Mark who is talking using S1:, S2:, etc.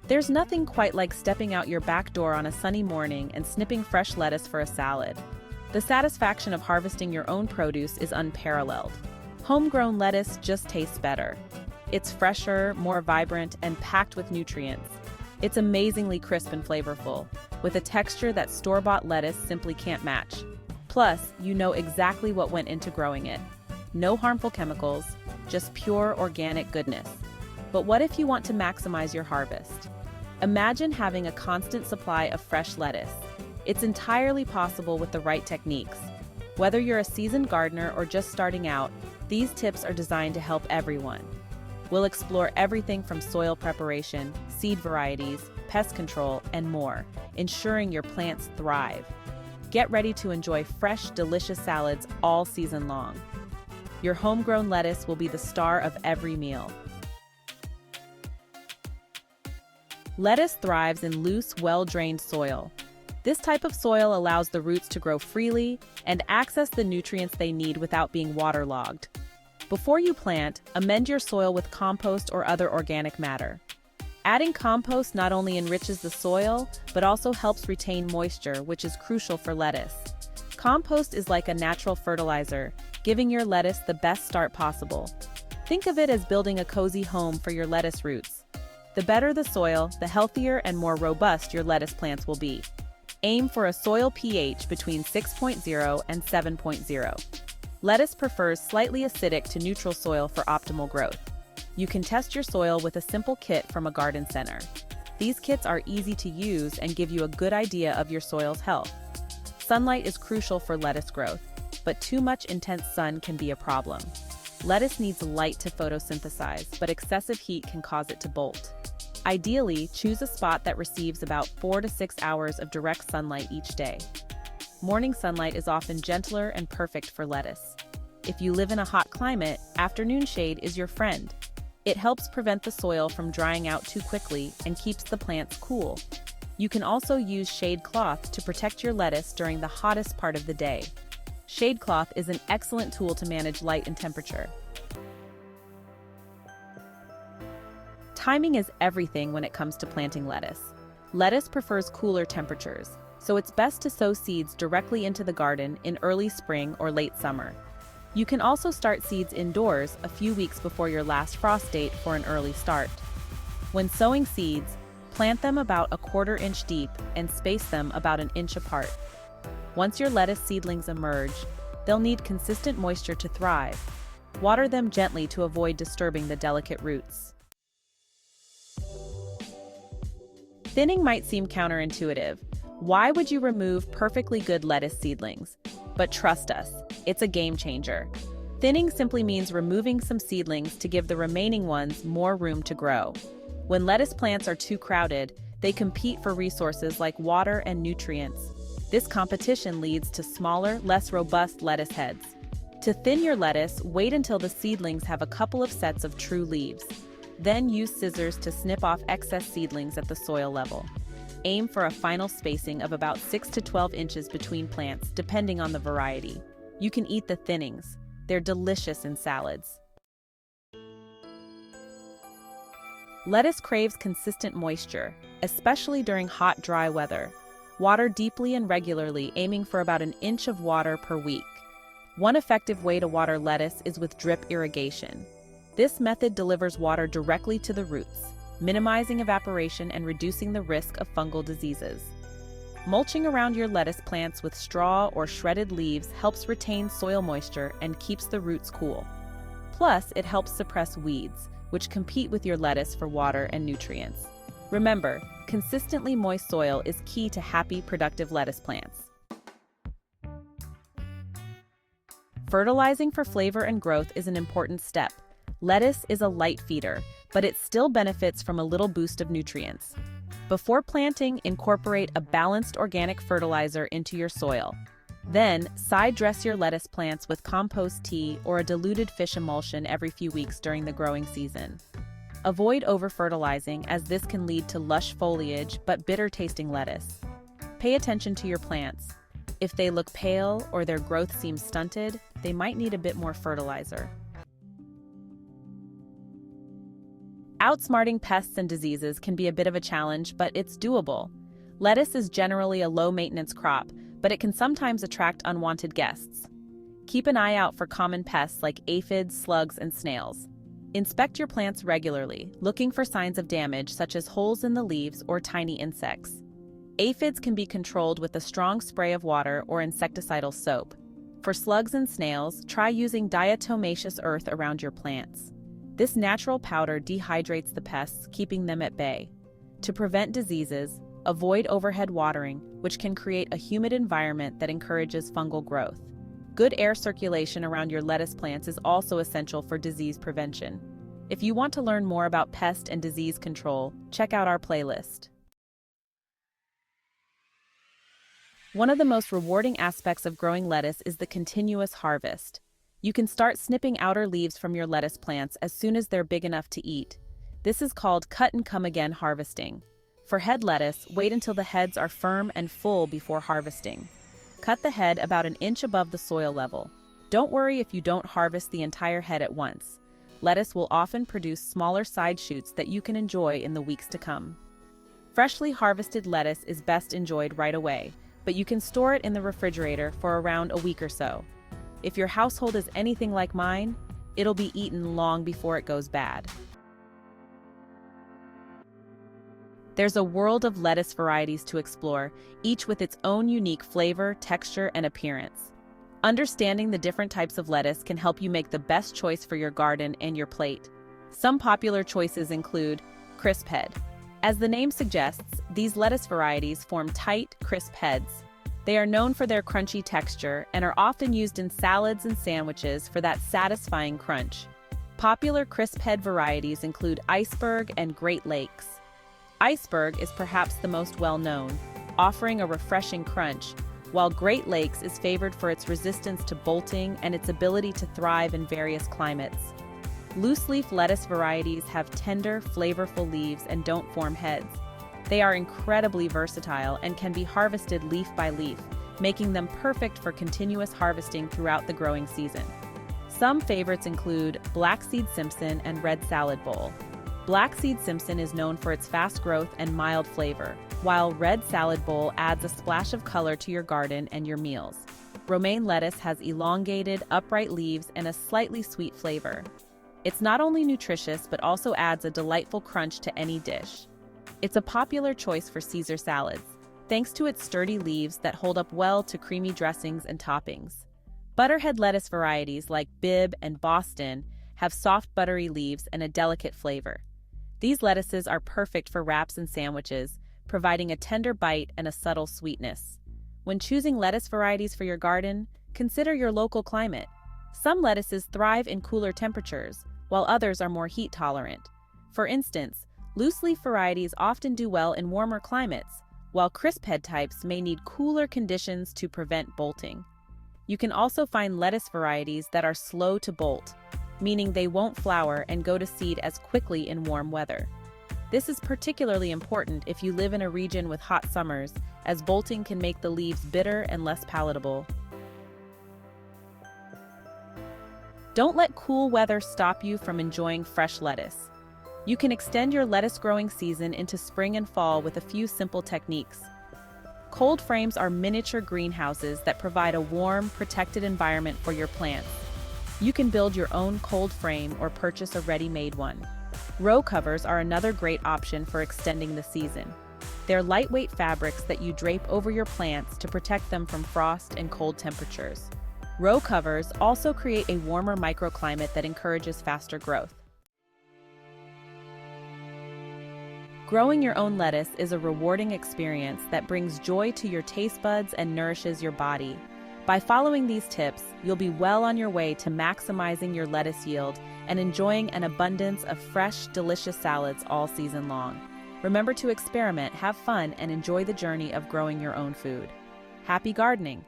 S1: There's nothing quite like stepping out your back door on a sunny morning and snipping fresh lettuce for a salad. The satisfaction of harvesting your own produce is unparalleled. Homegrown lettuce just tastes better. It's fresher, more vibrant, and packed with nutrients. It's amazingly crisp and flavorful, with a texture that store-bought lettuce simply can't match. Plus, you know exactly what went into growing it. No harmful chemicals, just pure organic goodness. But what if you want to maximize your harvest? Imagine having a constant supply of fresh lettuce. It's entirely possible with the right techniques. Whether you're a seasoned gardener or just starting out, these tips are designed to help everyone. We'll explore everything from soil preparation, seed varieties, pest control, and more, ensuring your plants thrive. Get ready to enjoy fresh, delicious salads all season long. Your homegrown lettuce will be the star of every meal. Lettuce thrives in loose, well-drained soil. This type of soil allows the roots to grow freely and access the nutrients they need without being waterlogged. Before you plant, amend your soil with compost or other organic matter. Adding compost not only enriches the soil, but also helps retain moisture, which is crucial for lettuce. Compost is like a natural fertilizer, giving your lettuce the best start possible. Think of it as building a cozy home for your lettuce roots. The better the soil, the healthier and more robust your lettuce plants will be. Aim for a soil pH between 6.0 and 7.0. Lettuce prefers slightly acidic to neutral soil for optimal growth. You can test your soil with a simple kit from a garden center. These kits are easy to use and give you a good idea of your soil's health. Sunlight is crucial for lettuce growth, but too much intense sun can be a problem. Lettuce needs light to photosynthesize, but excessive heat can cause it to bolt. Ideally, choose a spot that receives about 4 to 6 hours of direct sunlight each day. Morning sunlight is often gentler and perfect for lettuce. If you live in a hot climate, afternoon shade is your friend. It helps prevent the soil from drying out too quickly and keeps the plants cool. You can also use shade cloth to protect your lettuce during the hottest part of the day. Shade cloth is an excellent tool to manage light and temperature. Timing is everything when it comes to planting lettuce. Lettuce prefers cooler temperatures, so it's best to sow seeds directly into the garden in early spring or late summer. You can also start seeds indoors a few weeks before your last frost date for an early start. When sowing seeds, plant them about a 1/4 inch deep and space them about an inch apart. Once your lettuce seedlings emerge, they'll need consistent moisture to thrive. Water them gently to avoid disturbing the delicate roots. Thinning might seem counterintuitive. Why would you remove perfectly good lettuce seedlings? But trust us, it's a game changer. Thinning simply means removing some seedlings to give the remaining ones more room to grow. When lettuce plants are too crowded, they compete for resources like water and nutrients. This competition leads to smaller, less robust lettuce heads. To thin your lettuce, wait until the seedlings have a couple of sets of true leaves. Then use scissors to snip off excess seedlings at the soil level. Aim for a final spacing of about 6 to 12 inches between plants, depending on the variety. You can eat the thinnings. They're delicious in salads. Lettuce craves consistent moisture, especially during hot, dry weather. Water deeply and regularly, aiming for about an inch of water per week. One effective way to water lettuce is with drip irrigation. This method delivers water directly to the roots, minimizing evaporation and reducing the risk of fungal diseases. Mulching around your lettuce plants with straw or shredded leaves helps retain soil moisture and keeps the roots cool. Plus, it helps suppress weeds, which compete with your lettuce for water and nutrients. Remember, consistently moist soil is key to happy, productive lettuce plants. Fertilizing for flavor and growth is an important step. Lettuce is a light feeder, but it still benefits from a little boost of nutrients. Before planting, incorporate a balanced organic fertilizer into your soil. Then, side dress your lettuce plants with compost tea or a diluted fish emulsion every few weeks during the growing season. Avoid over-fertilizing, as this can lead to lush foliage but bitter-tasting lettuce. Pay attention to your plants. If they look pale or their growth seems stunted, they might need a bit more fertilizer. Outsmarting pests and diseases can be a bit of a challenge, but it's doable. Lettuce is generally a low-maintenance crop, but it can sometimes attract unwanted guests. Keep an eye out for common pests like aphids, slugs, and snails. Inspect your plants regularly, looking for signs of damage such as holes in the leaves or tiny insects. Aphids can be controlled with a strong spray of water or insecticidal soap. For slugs and snails, try using diatomaceous earth around your plants. This natural powder dehydrates the pests, keeping them at bay. To prevent diseases, avoid overhead watering, which can create a humid environment that encourages fungal growth. Good air circulation around your lettuce plants is also essential for disease prevention. If you want to learn more about pest and disease control, check out our playlist. One of the most rewarding aspects of growing lettuce is the continuous harvest. You can start snipping outer leaves from your lettuce plants as soon as they're big enough to eat. This is called cut-and-come-again harvesting. For head lettuce, wait until the heads are firm and full before harvesting. Cut the head about 1 inch above the soil level. Don't worry if you don't harvest the entire head at once. Lettuce will often produce smaller side shoots that you can enjoy in the weeks to come. Freshly harvested lettuce is best enjoyed right away, but you can store it in the refrigerator for around a week or so. If your household is anything like mine, it'll be eaten long before it goes bad. There's a world of lettuce varieties to explore, each with its own unique flavor, texture, and appearance. Understanding the different types of lettuce can help you make the best choice for your garden and your plate. Some popular choices include crisp head. As the name suggests, these lettuce varieties form tight, crisp heads. They are known for their crunchy texture and are often used in salads and sandwiches for that satisfying crunch. Popular crisp head varieties include Iceberg and Great Lakes. Iceberg is perhaps the most well-known, offering a refreshing crunch, while Great Lakes is favored for its resistance to bolting and its ability to thrive in various climates. Loose-leaf lettuce varieties have tender, flavorful leaves and don't form heads. They are incredibly versatile and can be harvested leaf by leaf, making them perfect for continuous harvesting throughout the growing season. Some favorites include Black Seed Simpson and Red Salad Bowl. Black Seed Simpson is known for its fast growth and mild flavor, while Red Salad Bowl adds a splash of color to your garden and your meals. Romaine lettuce has elongated, upright leaves and a slightly sweet flavor. It's not only nutritious but also adds a delightful crunch to any dish. It's a popular choice for Caesar salads, thanks to its sturdy leaves that hold up well to creamy dressings and toppings. Butterhead lettuce varieties like Bibb and Boston have soft buttery leaves and a delicate flavor. These lettuces are perfect for wraps and sandwiches, providing a tender bite and a subtle sweetness. When choosing lettuce varieties for your garden, consider your local climate. Some lettuces thrive in cooler temperatures, while others are more heat tolerant. For instance, loose-leaf varieties often do well in warmer climates, while crisphead types may need cooler conditions to prevent bolting. You can also find lettuce varieties that are slow to bolt, meaning they won't flower and go to seed as quickly in warm weather. This is particularly important if you live in a region with hot summers, as bolting can make the leaves bitter and less palatable. Don't let cool weather stop you from enjoying fresh lettuce. You can extend your lettuce growing season into spring and fall with a few simple techniques. Cold frames are miniature greenhouses that provide a warm, protected environment for your plants. You can build your own cold frame or purchase a ready-made one. Row covers are another great option for extending the season. They're lightweight fabrics that you drape over your plants to protect them from frost and cold temperatures. Row covers also create a warmer microclimate that encourages faster growth. Growing your own lettuce is a rewarding experience that brings joy to your taste buds and nourishes your body. By following these tips, you'll be well on your way to maximizing your lettuce yield and enjoying an abundance of fresh, delicious salads all season long. Remember to experiment, have fun, and enjoy the journey of growing your own food. Happy gardening!